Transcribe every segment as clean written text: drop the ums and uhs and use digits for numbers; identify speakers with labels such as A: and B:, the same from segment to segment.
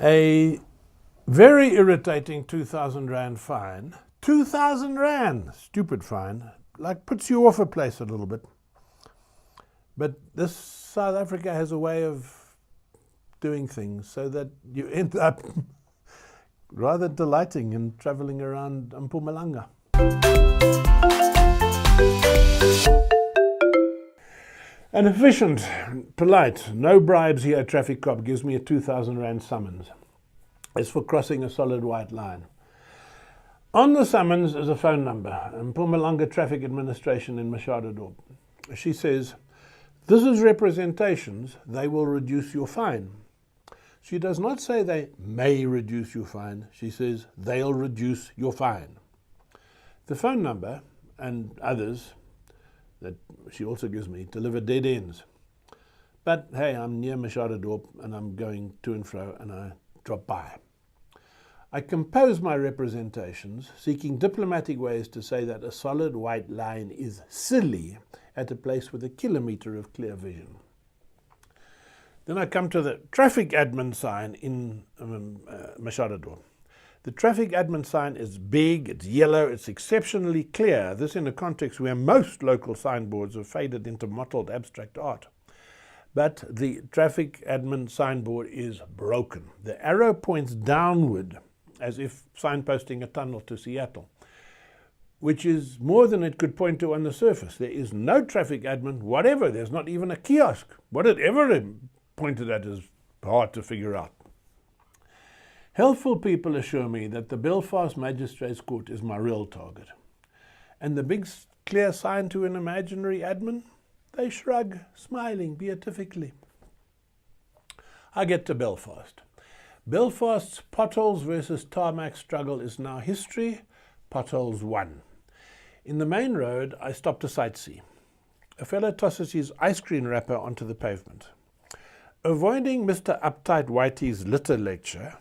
A: A very irritating 2,000 Rand fine. 2,000 Rand! Stupid fine. Like puts you off a place a little bit. But this South Africa has a way of doing things so that you end up rather delighting in traveling around Mpumalanga. An efficient, polite, no bribes here traffic cop gives me a 2,000 Rand summons. It's for crossing a solid white line. On the summons is a phone number, Mpumalanga Traffic Administration in Mashadadorp. She says, "This is representations, they will reduce your fine." She does not say they may reduce your fine, she says they'll reduce your fine. The phone number and others that she also gives me deliver dead ends. But hey, I'm near Mashadadorp and I'm going to and fro and I drop by. I compose my representations, seeking diplomatic ways to say that a solid white line is silly at a place with a kilometre of clear vision. Then I come to the traffic admin sign in Mashadadorp. The traffic admin sign is big, it's yellow, it's exceptionally clear. This in a context where most local signboards have faded into mottled abstract art. But the traffic admin signboard is broken. The arrow points downward, as if signposting a tunnel to Seattle, which is more than it could point to on the surface. There is no traffic admin, whatever. There's not even a kiosk. What it ever pointed at is hard to figure out. Helpful people assure me that the Belfast Magistrates Court is my real target. And the big clear sign to an imaginary admin? They shrug, smiling beatifically. I get to Belfast. Belfast's potholes versus tarmac struggle is now history. Potholes won. In the main road, I stop to sightsee. A fellow tosses his ice cream wrapper onto the pavement. Avoiding Mr. Uptight Whitey's litter lecture,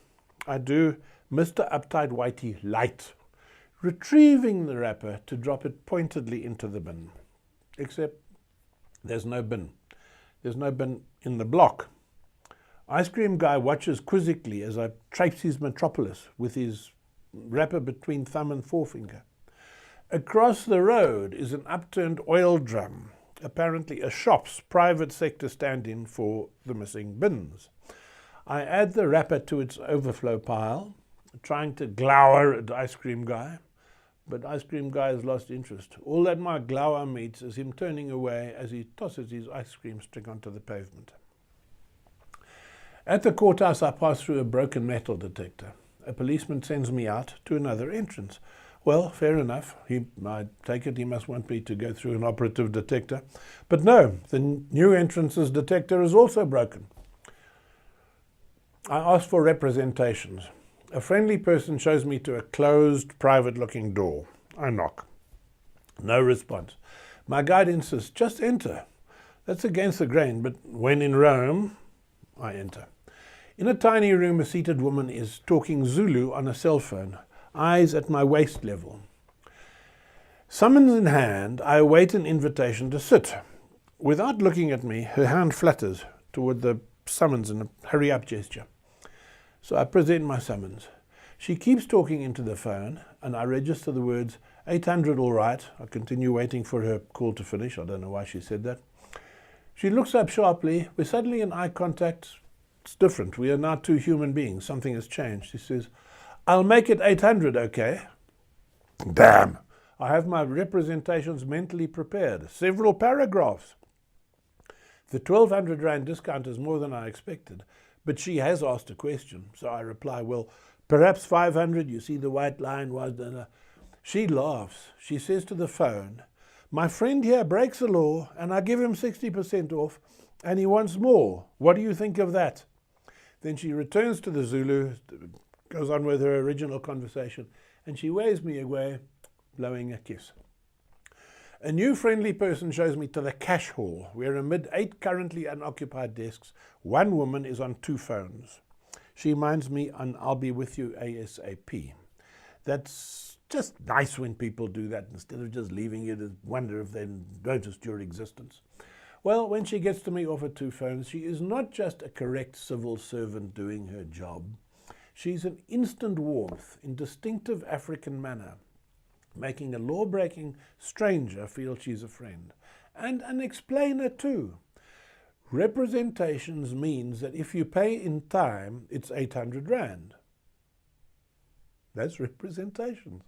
A: I do Mr. Uptight Whitey light, retrieving the wrapper to drop it pointedly into the bin. Except there's no bin. There's no bin in the block. Ice cream guy watches quizzically as I traipse his metropolis with his wrapper between thumb and forefinger. Across the road is an upturned oil drum, apparently a shop's private sector stand-in for the missing bins. I add the wrapper to its overflow pile, trying to glower at Ice Cream Guy, but Ice Cream Guy has lost interest. All that my glower meets is him turning away as he tosses his ice cream stick onto the pavement. At the courthouse, I pass through a broken metal detector. A policeman sends me out to another entrance. Well, fair enough. I take it he must want me to go through an operative detector. But no, the new entrance's detector is also broken. I ask for representations. A friendly person shows me to a closed, private-looking door. I knock. No response. My guide insists, just enter. That's against the grain, but when in Rome, I enter. In a tiny room, a seated woman is talking Zulu on a cell phone, eyes at my waist level. Summons in hand, I await an invitation to sit. Without looking at me, her hand flutters toward the summons in a hurry-up gesture. So I present my summons. She keeps talking into the phone, and I register the words, 800 all right. I continue waiting for her call to finish. I don't know why she said that. She looks up sharply. We're suddenly in eye contact. It's different. We are now two human beings. Something has changed. She says, "I'll make it 800, okay?" Damn! I have my representations mentally prepared. Several paragraphs. The 1,200 Rand discount is more than I expected. But she has asked a question, so I reply, well, perhaps 500, you see the white line was... She laughs. She says to the phone, "My friend here breaks the law, and I give him 60% off, and he wants more. What do you think of that?" Then she returns to the Zulu, goes on with her original conversation, and she waves me away, blowing a kiss. A new friendly person shows me to the cash hall, where amid 8 currently unoccupied desks, one woman is on 2 phones. She reminds me on "I'll be with you ASAP." That's just nice when people do that, instead of just leaving you to wonder if they noticed your existence. Well, when she gets to me off her 2 phones, she is not just a correct civil servant doing her job. She's an instant warmth in distinctive African manner, making a law-breaking stranger feel she's a friend. And an explainer too. Representations means that if you pay in time, it's 800 Rand. That's representations.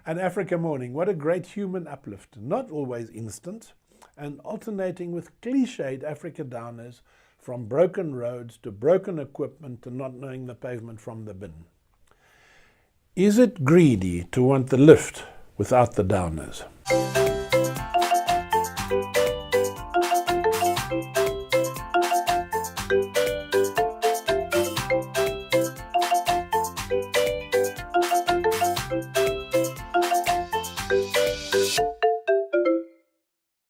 A: And Africa Morning, what a great human uplift. Not always instant, and alternating with cliched Africa downers, from broken roads to broken equipment to not knowing the pavement from the bin. Is it greedy to want the lift without the downers?